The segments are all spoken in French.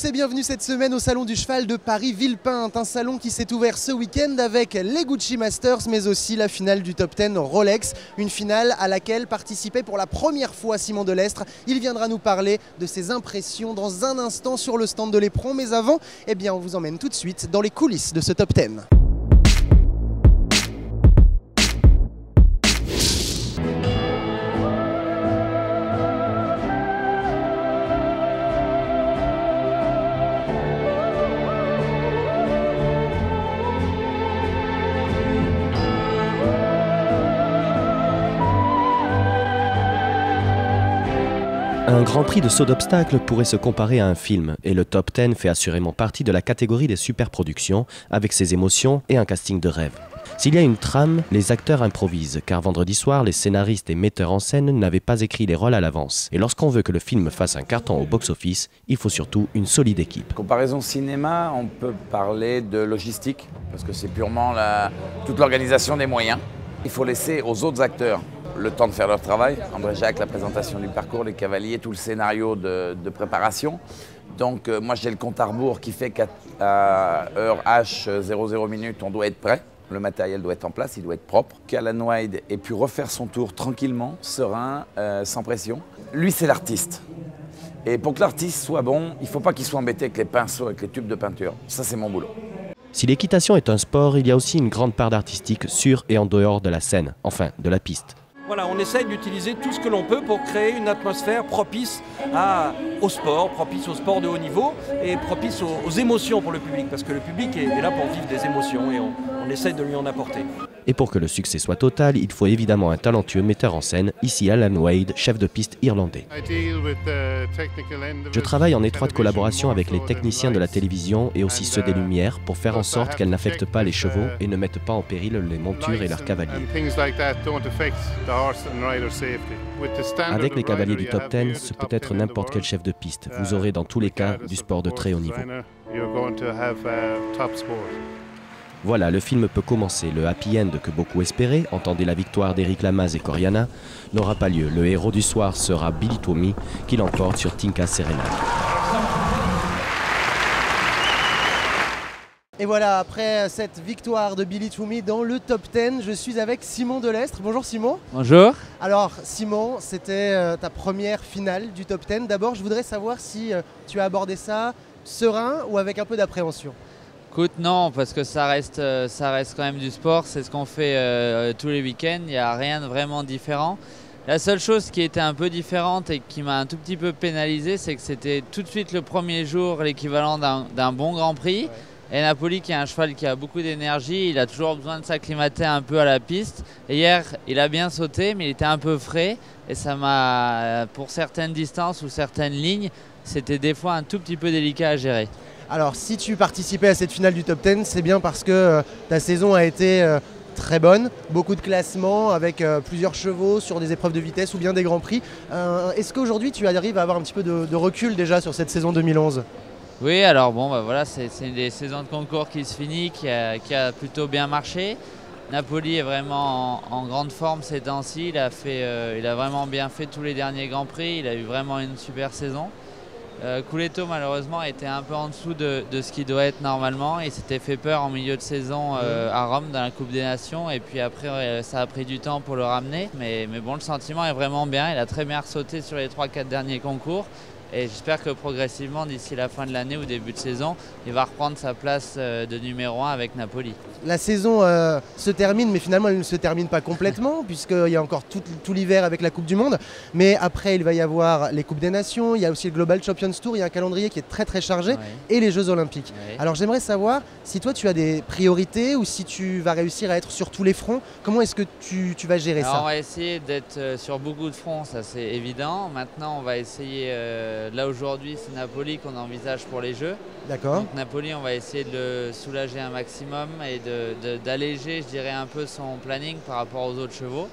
tous et bienvenue cette semaine au Salon du Cheval de Paris-Villepinte, un salon qui s'est ouvert ce week-end avec les Gucci Masters mais aussi la finale du Top 10 Rolex, une finale à laquelle participait pour la première fois Simon Delestre. Il viendra nous parler de ses impressions dans un instant sur le stand de l'Éperon, mais avant, eh bien, on vous emmène tout de suite dans les coulisses de ce Top 10. Un Grand Prix de saut d'obstacle pourrait se comparer à un film, et le Top 10 fait assurément partie de la catégorie des superproductions, avec ses émotions et un casting de rêve. S'il y a une trame, les acteurs improvisent, car vendredi soir, les scénaristes et metteurs en scène n'avaient pas écrit les rôles à l'avance. Et lorsqu'on veut que le film fasse un carton au box-office, il faut surtout une solide équipe. Comparaison cinéma, on peut parler de logistique, parce que c'est purement toute l'organisation des moyens. Il faut laisser aux autres acteurs le temps de faire leur travail. André Jacques, la présentation du parcours, les cavaliers, tout le scénario de préparation. Donc moi j'ai le compte à rebours qui fait qu'à heure H 00 minutes, on doit être prêt. Le matériel doit être en place, il doit être propre. Qu'Alan Wade ait pu refaire son tour tranquillement, serein, sans pression. Lui c'est l'artiste. Et pour que l'artiste soit bon, il ne faut pas qu'il soit embêté avec les pinceaux, avec les tubes de peinture. Ça c'est mon boulot. Si l'équitation est un sport, il y a aussi une grande part d'artistique sur et en dehors de la scène, enfin de la piste. Voilà, on essaye d'utiliser tout ce que l'on peut pour créer une atmosphère propice au sport de haut niveau et propice aux émotions pour le public, parce que le public est là pour vivre des émotions et on essaye de lui en apporter. Et pour que le succès soit total, il faut évidemment un talentueux metteur en scène, ici Alan Wade, chef de piste irlandais. Je travaille en étroite collaboration avec les techniciens de la télévision et aussi ceux des lumières pour faire en sorte qu'elles n'affectent pas les chevaux et ne mettent pas en péril les montures et leurs cavaliers. Avec les cavaliers du Top 10, ce peut être n'importe quel chef de piste. Vous aurez dans tous les cas du sport de très haut niveau. Voilà, le film peut commencer. Le happy end que beaucoup espéraient, entendez la victoire d'Éric Lamaze et Coriana, n'aura pas lieu. Le héros du soir sera Billy Twomey, qui l'emporte sur Tinka Serenade. Et voilà, après cette victoire de Billy Twomey dans le Top 10, je suis avec Simon Delestre. Bonjour Simon. Bonjour. Alors Simon, c'était ta première finale du Top 10. D'abord, je voudrais savoir si tu as abordé ça serein ou avec un peu d'appréhension. Écoute, non, parce que ça reste quand même du sport, c'est ce qu'on fait tous les week-ends, il n'y a rien de vraiment différent. La seule chose qui était un peu différente et qui m'a un tout petit peu pénalisé, c'est que c'était tout de suite le premier jour l'équivalent d'un bon Grand Prix. Ouais. Et Napoli, qui est un cheval qui a beaucoup d'énergie, il a toujours besoin de s'acclimater un peu à la piste. Et hier, il a bien sauté, mais il était un peu frais. Et ça m'a, pour certaines distances ou certaines lignes, c'était des fois un tout petit peu délicat à gérer. Alors si tu participais à cette finale du Top 10, c'est bien parce que ta saison a été très bonne, beaucoup de classements avec plusieurs chevaux sur des épreuves de vitesse ou bien des grands prix. Est-ce qu'aujourd'hui tu arrives à avoir un petit peu de recul déjà sur cette saison 2011 ? Oui, alors bon, bah voilà, c'est une des saisons de concours qui se finit, qui a plutôt bien marché. Napoli est vraiment en grande forme ces temps-ci, il a vraiment bien fait tous les derniers Grands Prix, il a eu vraiment une super saison. Culetto malheureusement était un peu en dessous de ce qu'il doit être normalement. Il s'était fait peur en milieu de saison à Rome dans la Coupe des Nations et puis après ça a pris du temps pour le ramener. Mais bon, le sentiment est vraiment bien, il a très bien sauté sur les 3-4 derniers concours. Et j'espère que progressivement, d'ici la fin de l'année ou début de saison, il va reprendre sa place de numéro 1 avec Napoli. La saison se termine, mais finalement elle ne se termine pas complètement, puisqu'il y a encore tout l'hiver avec la Coupe du Monde. Mais après, il va y avoir les Coupes des Nations, il y a aussi le Global Champions Tour, il y a un calendrier qui est très très chargé, et les Jeux Olympiques. Alors j'aimerais savoir si toi tu as des priorités ou si tu vas réussir à être sur tous les fronts. Comment est-ce que tu vas gérer ça ? On va essayer d'être sur beaucoup de fronts, ça c'est évident. Maintenant, on va essayer... Là aujourd'hui c'est Napoli qu'on envisage pour les Jeux. D'accord. Donc Napoli, on va essayer de le soulager un maximum et d'alléger, je dirais, un peu son planning par rapport aux autres chevaux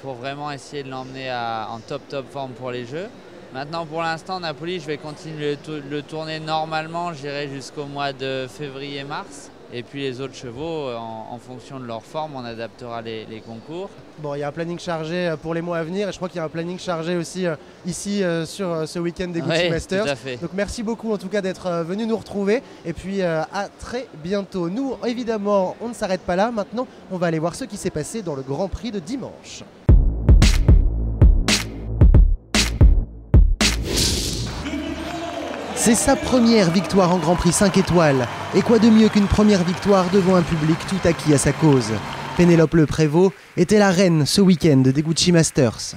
pour vraiment essayer de l'emmener en top forme pour les Jeux. Maintenant, pour l'instant, Napoli, je vais continuer le tourner normalement, je dirais jusqu'au mois de février-mars. Et puis les autres chevaux, en fonction de leur forme, on adaptera les concours. Bon, il y a un planning chargé pour les mois à venir et je crois qu'il y a un planning chargé aussi ici sur ce week-end des Gucci Masters. Tout à fait. Donc merci beaucoup en tout cas d'être venu nous retrouver et puis à très bientôt. Nous, évidemment, on ne s'arrête pas là. Maintenant, on va aller voir ce qui s'est passé dans le Grand Prix de dimanche. C'est sa première victoire en Grand Prix 5 étoiles. Et quoi de mieux qu'une première victoire devant un public tout acquis à sa cause. Pénélope Le Prévost était la reine ce week-end des Gucci Masters.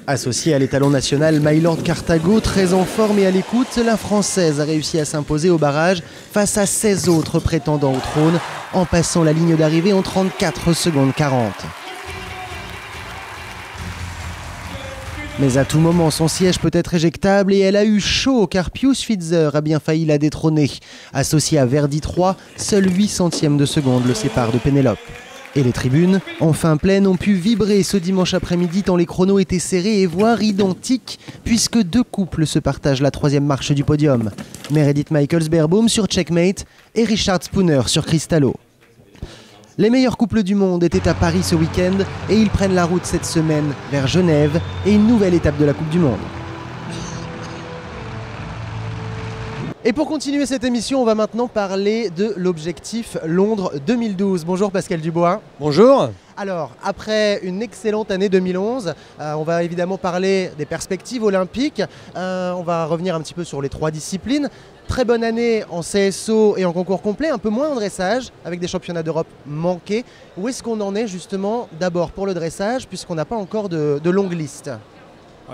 Associée à l'étalon national Mylord Cartago, très en forme et à l'écoute, la Française a réussi à s'imposer au barrage face à 16 autres prétendants au trône, en passant la ligne d'arrivée en 34 secondes 40. Mais à tout moment, son siège peut être éjectable et elle a eu chaud car Pius Fitzer a bien failli la détrôner. Associé à Verdi 3, seuls 8 centièmes de seconde le séparent de Pénélope. Et les tribunes, enfin pleines, ont pu vibrer ce dimanche après-midi tant les chronos étaient serrés et voire identiques puisque 2 couples se partagent la 3e marche du podium. Meredith Michaels-Beerbaum sur Checkmate et Richard Spooner sur Cristallo. Les meilleurs couples du monde étaient à Paris ce week-end et ils prennent la route cette semaine vers Genève et une nouvelle étape de la Coupe du Monde. Et pour continuer cette émission, on va maintenant parler de l'objectif Londres 2012. Bonjour Pascal Dubois. Bonjour. Alors, après une excellente année 2011, on va évidemment parler des perspectives olympiques. On va revenir un petit peu sur les 3 disciplines. Très bonne année en CSO et en concours complet, un peu moins en dressage, avec des championnats d'Europe manqués. Où est-ce qu'on en est justement d'abord pour le dressage, puisqu'on n'a pas encore de longue liste?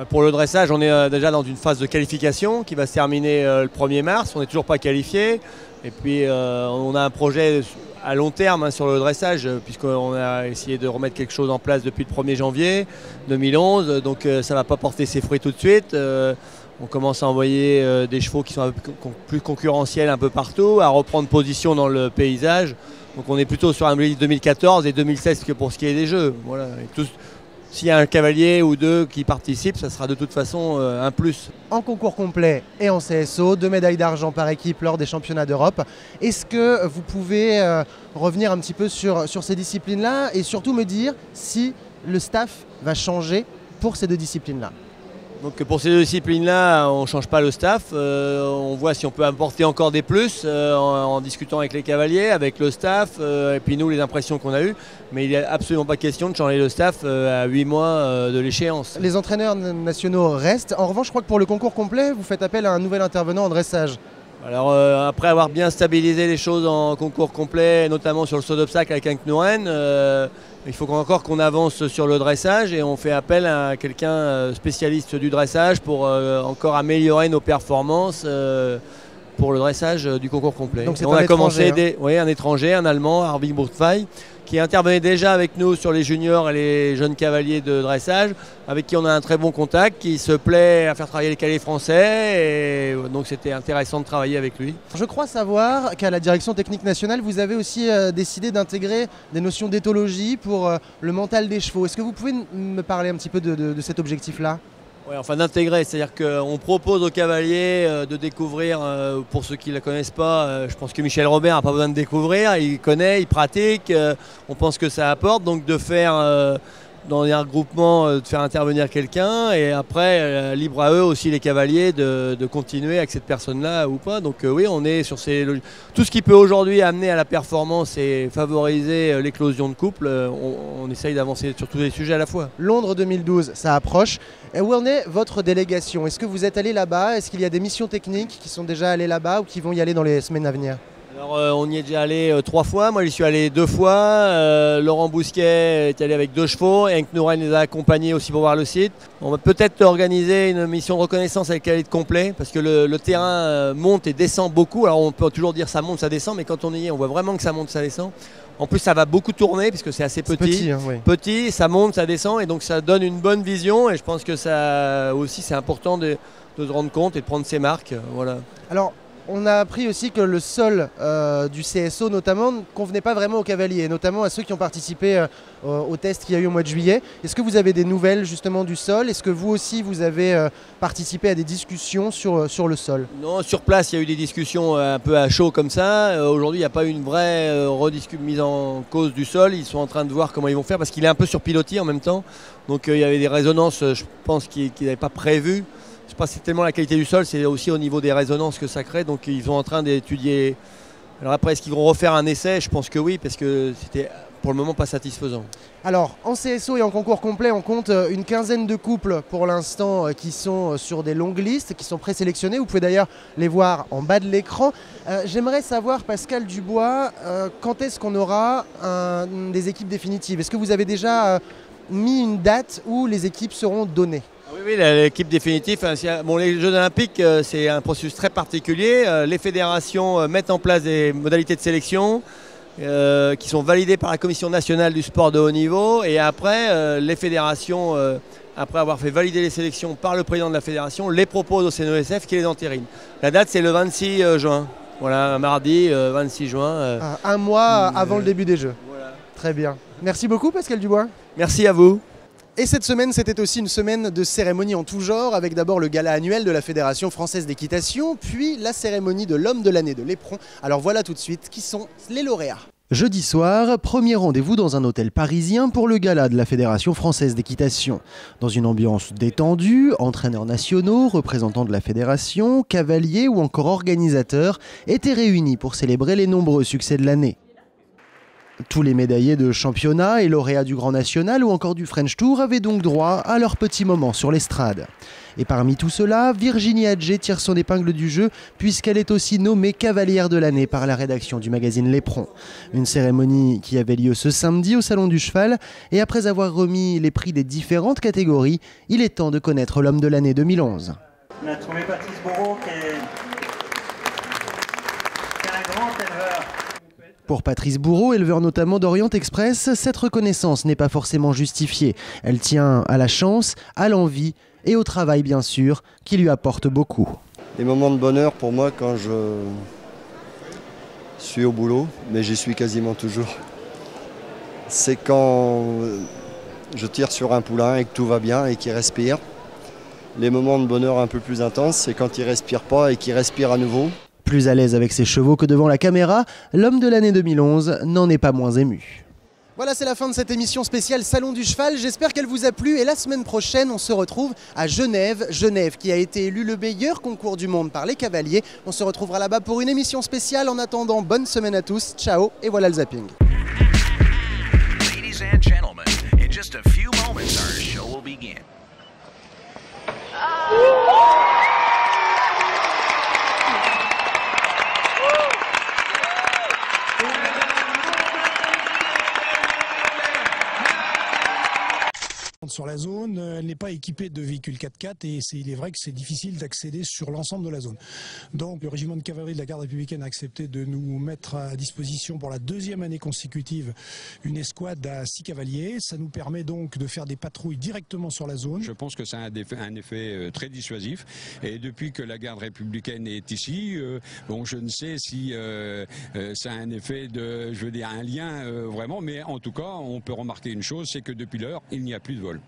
Pour le dressage, on est déjà dans une phase de qualification qui va se terminer le 1er mars. On n'est toujours pas qualifié. Et puis on a un projet à long terme sur le dressage, puisqu'on a essayé de remettre quelque chose en place depuis le 1er janvier 2011. Donc ça ne va pas porter ses fruits tout de suite. On commence à envoyer des chevaux qui sont un peu plus concurrentiels un peu partout, à reprendre position dans le paysage. Donc on est plutôt sur un 2014 et 2016 que pour ce qui est des jeux. Voilà. S'il y a un cavalier ou 2 qui participent, ça sera de toute façon un plus. En concours complet et en CSO, 2 médailles d'argent par équipe lors des championnats d'Europe. Est-ce que vous pouvez revenir un petit peu sur ces disciplines-là et surtout me dire si le staff va changer pour ces 2 disciplines-là? Donc pour ces 2 disciplines-là, on ne change pas le staff. On voit si on peut apporter encore des plus en discutant avec les cavaliers, avec le staff, et puis nous, les impressions qu'on a eues. Mais il n'est absolument pas question de changer le staff à 8 mois de l'échéance. Les entraîneurs nationaux restent. En revanche, je crois que pour le concours complet, vous faites appel à un nouvel intervenant en dressage. Alors après avoir bien stabilisé les choses en concours complet, notamment sur le saut d'obstacle avec Enknoren, il faut encore qu'on avance sur le dressage et on fait appel à quelqu'un spécialiste du dressage pour encore améliorer nos performances pour le dressage du concours complet. Donc c'est on a commencé un étranger, un Allemand, Arving Burtfey, qui intervenait déjà avec nous sur les juniors et les jeunes cavaliers de dressage, avec qui on a un très bon contact, qui se plaît à faire travailler les cavaliers français, et donc c'était intéressant de travailler avec lui. Je crois savoir qu'à la direction technique nationale, vous avez aussi décidé d'intégrer des notions d'éthologie pour le mental des chevaux. Est-ce que vous pouvez me parler un petit peu de cet objectif-là ? Ouais, enfin d'intégrer, c'est-à-dire qu'on propose aux cavaliers de découvrir, pour ceux qui ne la connaissent pas, je pense que Michel Robert n'a pas besoin de découvrir, il connaît, il pratique, on pense que ça apporte, donc de faire dans un regroupement, de faire intervenir quelqu'un et après, libre à eux aussi les cavaliers de continuer avec cette personne-là ou pas. Donc oui, on est sur tout ce qui peut aujourd'hui amener à la performance et favoriser l'éclosion de couple, on essaye d'avancer sur tous les sujets à la fois. Londres 2012, ça approche. Et où en est votre délégation? Est-ce que vous êtes allé là-bas? Est-ce qu'il y a des missions techniques qui sont déjà allées là-bas ou qui vont y aller dans les semaines à venir? Alors on y est déjà allé 3 fois, moi j'y suis allé 2 fois, Laurent Bousquet est allé avec 2 chevaux, et Enknoren les a accompagnés aussi pour voir le site. On va peut-être organiser une mission de reconnaissance avec cavalier de complet, parce que le terrain monte et descend beaucoup, alors on peut toujours dire ça monte, ça descend, mais quand on y est, on voit vraiment que ça monte, ça descend. En plus ça va beaucoup tourner, puisque c'est assez petit, oui. Petit, ça monte, ça descend, et donc ça donne une bonne vision, et je pense que ça aussi c'est important de se rendre compte et de prendre ses marques, voilà. Alors, On a appris aussi que le sol du CSO notamment ne convenait pas vraiment aux cavaliers, notamment à ceux qui ont participé au test qu'il y a eu au mois de juillet. Est-ce que vous avez des nouvelles justement du sol? Est-ce que vous aussi vous avez participé à des discussions sur le sol? Non, sur place il y a eu des discussions un peu à chaud comme ça. Aujourd'hui il n'y a pas eu une vraie mise en cause du sol. Ils sont en train de voir comment ils vont faire parce qu'il est un peu surpiloté en même temps. Donc il y avait des résonances je pense qu'ils n'avaient pas prévues. Je ne sais pas si c'est tellement la qualité du sol, c'est aussi au niveau des résonances que ça crée. Donc ils sont en train d'étudier. Alors après, est-ce qu'ils vont refaire un essai? Je pense que oui, parce que c'était pour le moment pas satisfaisant. Alors en CSO et en concours complet, on compte une quinzaine de couples pour l'instant qui sont sur des longues listes, qui sont présélectionnés. Vous pouvez d'ailleurs les voir en bas de l'écran. J'aimerais savoir, Pascal Dubois, quand est-ce qu'on aura des équipes définitives? Est-ce que vous avez déjà mis une date où les équipes seront données? Oui, l'équipe définitive, bon, les Jeux Olympiques, c'est un processus très particulier. Les fédérations mettent en place des modalités de sélection qui sont validées par la Commission nationale du sport de haut niveau. Et après, les fédérations, après avoir fait valider les sélections par le président de la fédération, les proposent au CNOSF qui les entérine. La date, c'est le 26 juin. Voilà, un mardi 26 juin. Un mois avant le début des Jeux. Voilà. Très bien. Merci beaucoup, Pascal Dubois. Merci à vous. Et cette semaine, c'était aussi une semaine de cérémonies en tout genre, avec d'abord le gala annuel de la Fédération française d'équitation, puis la cérémonie de l'homme de l'année de l'Éperon. Alors voilà tout de suite qui sont les lauréats. Jeudi soir, premier rendez-vous dans un hôtel parisien pour le gala de la Fédération française d'équitation. Dans une ambiance détendue, entraîneurs nationaux, représentants de la fédération, cavaliers ou encore organisateurs étaient réunis pour célébrer les nombreux succès de l'année. Tous les médaillés de championnat et lauréats du Grand National ou encore du French Tour avaient donc droit à leur petit moment sur l'estrade. Et parmi tout cela, Virginie Adjé tire son épingle du jeu puisqu'elle est aussi nommée cavalière de l'année par la rédaction du magazine L'Éperon. Une cérémonie qui avait lieu ce samedi au Salon du Cheval et après avoir remis les prix des différentes catégories, il est temps de connaître l'homme de l'année 2011. On a trouvé Patrice Bourreau qui est un grand éleveur. Pour Patrice Bourreau, éleveur notamment d'Orient Express, cette reconnaissance n'est pas forcément justifiée. Elle tient à la chance, à l'envie et au travail bien sûr, qui lui apporte beaucoup. Des moments de bonheur pour moi quand je suis au boulot, mais j'y suis quasiment toujours. C'est quand je tire sur un poulain et que tout va bien et qu'il respire. Les moments de bonheur un peu plus intenses, c'est quand il ne respire pas et qu'il respire à nouveau. Plus à l'aise avec ses chevaux que devant la caméra, l'homme de l'année 2011 n'en est pas moins ému. Voilà, c'est la fin de cette émission spéciale Salon du Cheval. J'espère qu'elle vous a plu et la semaine prochaine, on se retrouve à Genève. Genève qui a été élu le meilleur concours du monde par les cavaliers. On se retrouvera là-bas pour une émission spéciale. En attendant, bonne semaine à tous. Ciao et voilà le zapping. Ladies and gentlemen, in just a few moments our show will begin. Sur la zone, elle n'est pas équipée de véhicules 4x4 et il est vrai que c'est difficile d'accéder sur l'ensemble de la zone. Donc le régiment de cavalerie de la garde républicaine a accepté de nous mettre à disposition pour la deuxième année consécutive une escouade à 6 cavaliers. Ça nous permet donc de faire des patrouilles directement sur la zone. Je pense que ça a un effet très dissuasif et depuis que la garde républicaine est ici, bon, je ne sais si ça a un effet de, je veux dire, un lien vraiment, mais en tout cas on peut remarquer une chose, c'est que depuis l'heure il n'y a plus de vol.